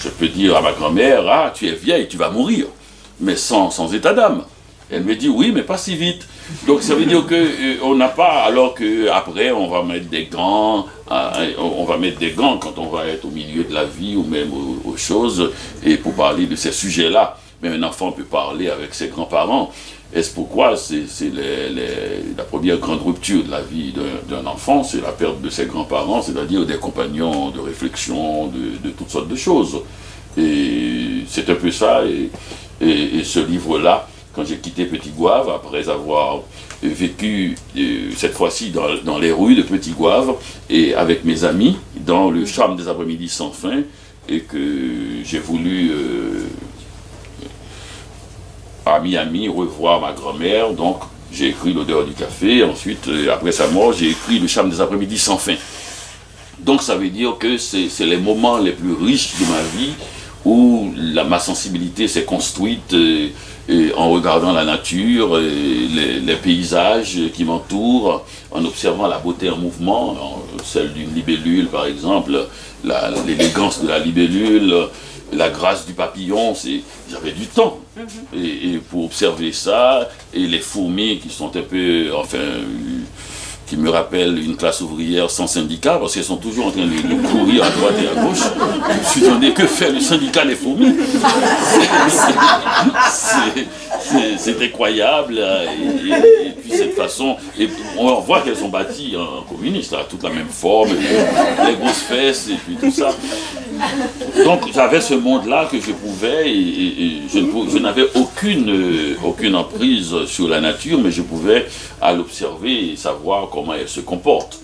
je peux dire à ma grand-mère, ah, tu es vieille, tu vas mourir, mais sans état d'âme. Elle me dit, oui, mais pas si vite. Donc ça veut dire qu'on n'a pas, alors qu'après on va mettre des gants, quand on va être au milieu de la vie ou même aux choses, et pour parler de ces sujets-là. Mais un enfant peut parler avec ses grands-parents. Et c'est pourquoi c'est la première grande rupture de la vie d'un enfant, c'est la perte de ses grands-parents, c'est-à-dire des compagnons de réflexion, de toutes sortes de choses. Et c'est un peu ça, et ce livre-là, quand j'ai quitté Petit Goâve, après avoir vécu cette fois-ci dans les rues de Petit Goâve, et avec mes amis, dans le charme des après-midi sans fin, et que j'ai voulu... à Miami, revoir ma grand-mère, donc j'ai écrit L'odeur du café, ensuite, après sa mort, j'ai écrit Le charme des après-midi sans fin. Donc ça veut dire que c'est les moments les plus riches de ma vie où ma sensibilité s'est construite en regardant la nature, les paysages qui m'entourent, en observant la beauté en mouvement, celle d'une libellule par exemple, l'élégance de la libellule, la grâce du papillon, j'avais du temps et pour observer ça, et les fourmis qui sont un peu, enfin, qui me rappellent une classe ouvrière sans syndicat, parce qu'elles sont toujours en train de courir à droite et à gauche. Je me suis demandé que fait le syndicat des fourmis. C'est incroyable, et puis cette façon, et on voit qu'elles sont bâties en communiste, toute la même forme, les grosses fesses, et puis tout ça. Donc j'avais ce monde-là que je pouvais, et je n'avais aucune emprise sur la nature, mais je pouvais à l'observer et savoir comment elle se comporte.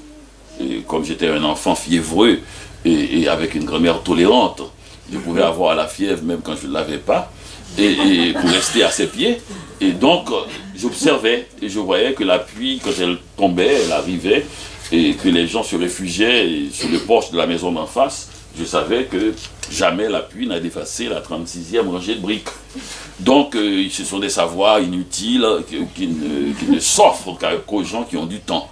Et comme j'étais un enfant fiévreux et avec une grand-mère tolérante, je pouvais avoir la fièvre même quand je ne l'avais pas, et pour rester à ses pieds. Et donc j'observais et je voyais que la pluie, quand elle tombait, elle arrivait, et que les gens se réfugiaient sur le porche de la maison d'en face. Je savais que jamais la pluie n'a dépassé la 36e rangée de briques. Donc, ce sont des savoirs inutiles qui ne s'offrent qu'aux gens qui ont du temps.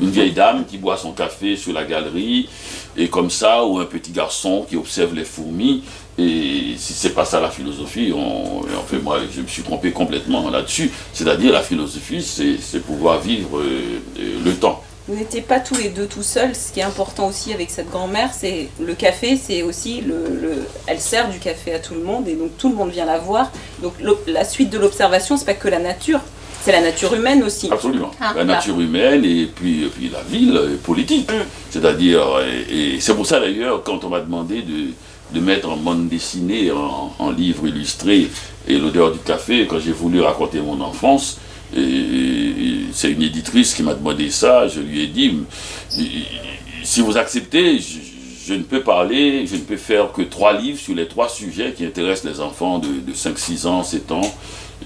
Une vieille dame qui boit son café sur la galerie, et comme ça, ou un petit garçon qui observe les fourmis. Et si c'est pas ça la philosophie, enfin, moi, je me suis trompé complètement là-dessus. C'est-à-dire, la philosophie, c'est pouvoir vivre le temps. Vous n'étiez pas tous les deux tout seuls. Ce qui est important aussi avec cette grand-mère, c'est le café, c'est aussi elle sert du café à tout le monde, et donc tout le monde vient la voir. Donc la suite de l'observation, c'est pas que la nature, c'est la nature humaine aussi. Absolument. La nature humaine, et puis la ville politique. C'est-à-dire, et c'est pour ça d'ailleurs, quand on m'a demandé de mettre en bande dessinée, en livre illustré, et L'odeur du café, quand j'ai voulu raconter mon enfance, et c'est une éditrice qui m'a demandé ça, je lui ai dit, si vous acceptez, je ne peux faire que 3 livres sur les 3 sujets qui intéressent les enfants de 5, 6 ans, 7 ans.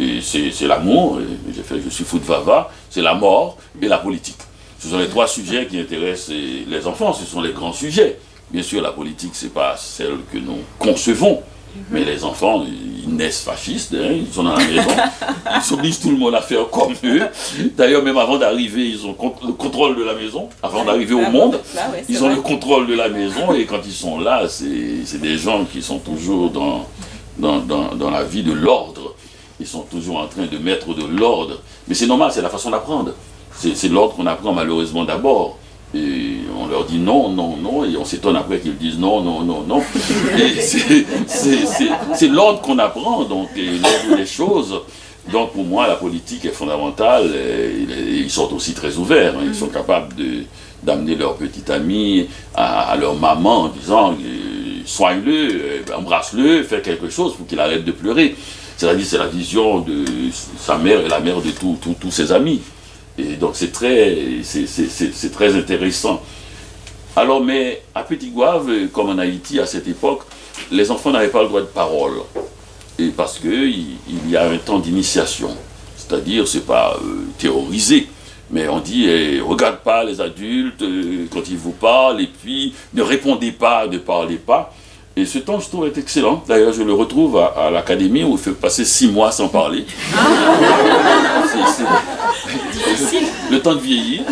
Et c'est l'amour, je suis fou de Vava, c'est la mort et la politique. Ce sont les 3 sujets qui intéressent les enfants, ce sont les grands sujets. Bien sûr, la politique, ce n'est pas celle que nous concevons. Mais les enfants, ils naissent fascistes, hein, ils sont dans la maison, ils obligent tout le monde à faire comme eux. D'ailleurs, même avant d'arriver, ils ont le contrôle de la maison. Avant d'arriver au monde, ils ont le contrôle de la maison. Et quand ils sont là, c'est des gens qui sont toujours dans la vie de l'ordre. Ils sont toujours en train de mettre de l'ordre. Mais c'est normal, c'est la façon d'apprendre. C'est l'ordre qu'on apprend malheureusement d'abord. Et on leur dit non, non, non, et on s'étonne après qu'ils disent non, non, non, non. Et c'est l'ordre qu'on apprend, donc l'ordre des choses. Donc pour moi, la politique est fondamentale. Ils sont aussi très ouverts, hein. Ils sont capables d'amener leur petit ami à leur maman en disant soigne-le, embrasse-le, fais quelque chose pour qu'il arrête de pleurer. C'est-à-dire c'est la vision de sa mère et la mère de tous ses amis. Et donc c'est très intéressant. Alors, mais à Petit Goâve, comme en Haïti à cette époque, les enfants n'avaient pas le droit de parole. Et parce qu'il y a un temps d'initiation. C'est-à-dire, c'est pas théorisé. Mais on dit, regarde pas les adultes quand ils vous parlent, et puis ne répondez pas, ne parlez pas. Et ce temps, je trouve, est excellent. D'ailleurs, je le retrouve à l'académie où il fait passer 6 mois sans parler. le temps de vieillir.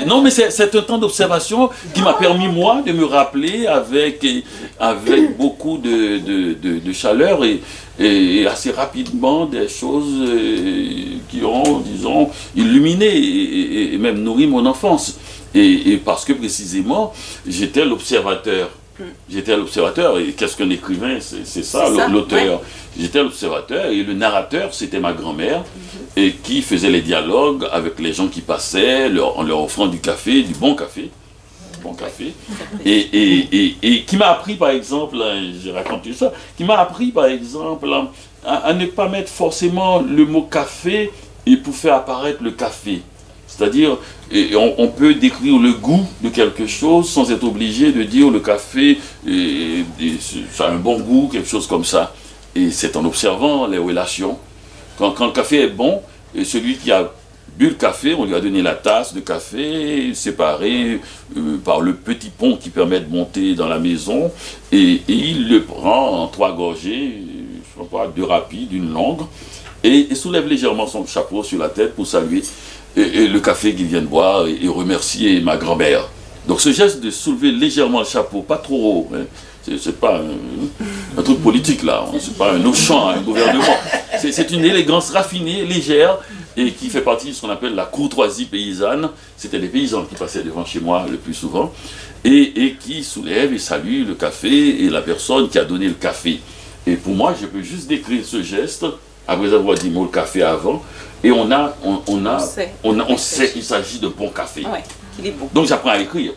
Non, mais c'est un temps d'observation qui m'a permis, moi, de me rappeler avec beaucoup de chaleur et assez rapidement des choses qui ont, disons, illuminé et même nourri mon enfance. Et parce que précisément, j'étais l'observateur. J'étais l'observateur, et qu'est-ce qu'un écrivain? C'est ça, l'auteur. Ouais. J'étais l'observateur, et le narrateur, c'était ma grand-mère, et qui faisait les dialogues avec les gens qui passaient, en leur offrant du café, du bon café. Et qui m'a appris, par exemple, j'ai raconté ça, qui m'a appris, par exemple, à ne pas mettre forcément le mot café et pour faire apparaître le café. C'est-à-dire, on peut décrire le goût de quelque chose sans être obligé de dire le café, ça a un bon goût, quelque chose comme ça. Et c'est en observant les relations. Quand le café est bon, et celui qui a bu le café, on lui a donné la tasse de café, séparée par le petit pont qui permet de monter dans la maison, et il le prend en 3 gorgées, je ne sais pas, 2 rapides, 1 longue, et soulève légèrement son chapeau sur la tête pour saluer et le café qu'il vient de boire et remercier ma grand-mère. Donc ce geste de soulever légèrement le chapeau, pas trop haut, hein, c'est pas un truc politique là, c'est pas un Auchan, un gouvernement, c'est une élégance raffinée, légère, et qui fait partie de ce qu'on appelle la courtoisie paysanne. C'était les paysans qui passaient devant chez moi le plus souvent, et qui soulèvent et saluent le café et la personne qui a donné le café. Et pour moi, je peux juste décrire ce geste, après avoir dit mot le café avant, et on sait qu'il s'agit de bon café. Ouais, qu'il est bon. Donc j'apprends à écrire,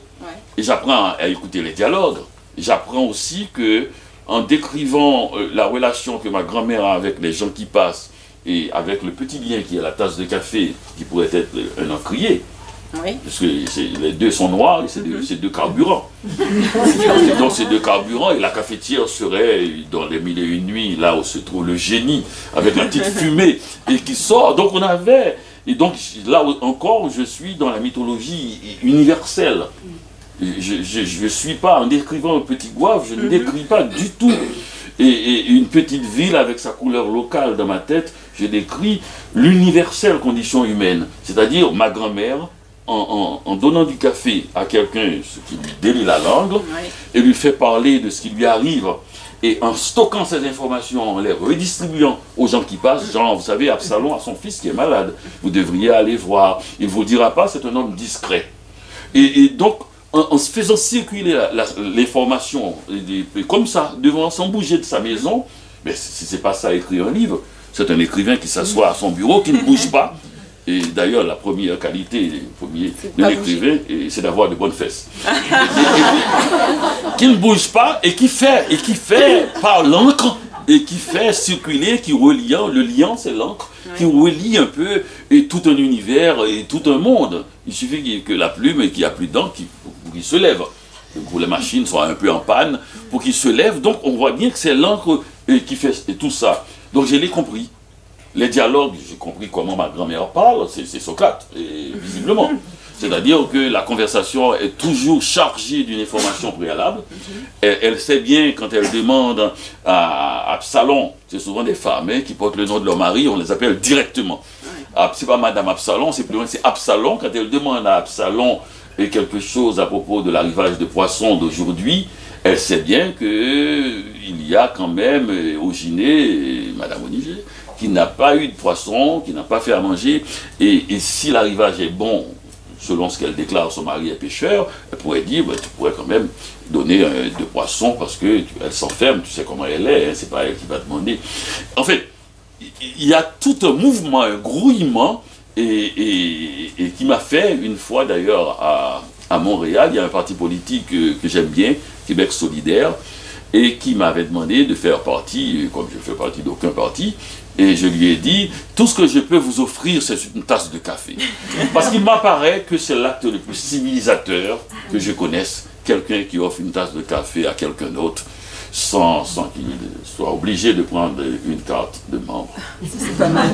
et j'apprends à écouter les dialogues. J'apprends aussi que, en décrivant la relation que ma grand-mère a avec les gens qui passent, et avec le petit lien qui est la tasse de café, qui pourrait être un encrier, parce que les deux sont noirs, et c'est deux carburants. Donc c'est 2 carburants, et la cafetière serait dans les 1001 nuits, là où se trouve le génie, avec la petite fumée, et qui sort. Donc on avait, et donc là encore, je suis dans la mythologie universelle. Je ne suis pas, en décrivant un petit goave, je ne décris pas du tout et une petite ville avec sa couleur locale dans ma tête, je décris l'universelle condition humaine. C'est-à-dire ma grand-mère, en donnant du café à quelqu'un, ce qui lui délie la langue, et lui fait parler de ce qui lui arrive, et en stockant ces informations, en les redistribuant aux gens qui passent, genre, vous savez, Absalom a son fils qui est malade, vous devriez aller voir, il ne vous dira pas, c'est un homme discret. Et donc, en se faisant circuler l'information, comme ça, devant, sans bouger de sa maison, mais si ce n'est pas ça, écrire un livre, c'est un écrivain qui s'assoit à son bureau, qui ne bouge pas. Et d'ailleurs, la première qualité de l'écrivain, c'est d'avoir de bonnes fesses. Qui ne bouge pas et qui fait par l'encre, et qui fait circuler, qui relie, le liant c'est l'encre, qui relie un peu et tout un univers et tout un monde. Il suffit que la plume, qu'il n'y a plus d'encre, pour qu'il se lève. Pour les machines soient un peu en panne, pour qu'il se lève. Donc on voit bien que c'est l'encre qui fait tout ça. Donc je l'ai compris. Les dialogues, j'ai compris comment ma grand-mère parle, c'est Socrate, visiblement. C'est-à-dire que la conversation est toujours chargée d'une information préalable. Elle sait bien, quand elle demande à Absalom, c'est souvent des femmes qui portent le nom de leur mari, on les appelle directement. C'est pas Madame Absalom, c'est plus loin, c'est Absalom. Quand elle demande à Absalom quelque chose à propos de l'arrivage de poissons d'aujourd'hui, elle sait bien qu'il y a quand même Oginé, Madame Oniger, qui n'a pas eu de poisson, qui n'a pas fait à manger, et si l'arrivage est bon, selon ce qu'elle déclare, son mari est pêcheur, elle pourrait dire, tu pourrais quand même donner de poisson, parce qu'elle s'enferme, tu sais comment elle est, c'est pas elle qui va demander. En fait, il y a tout un mouvement, un grouillement, et qui m'a fait, une fois d'ailleurs à Montréal, il y a un parti politique que j'aime bien, Québec solidaire, et qui m'avait demandé de faire partie, comme je ne fais partie d'aucun parti, et je lui ai dit, tout ce que je peux vous offrir, c'est une tasse de café. Parce qu'il m'apparaît que c'est l'acte le plus civilisateur que je connaisse, quelqu'un qui offre une tasse de café à quelqu'un d'autre, sans qu'il soit obligé de prendre une carte de membre. C'est pas mal.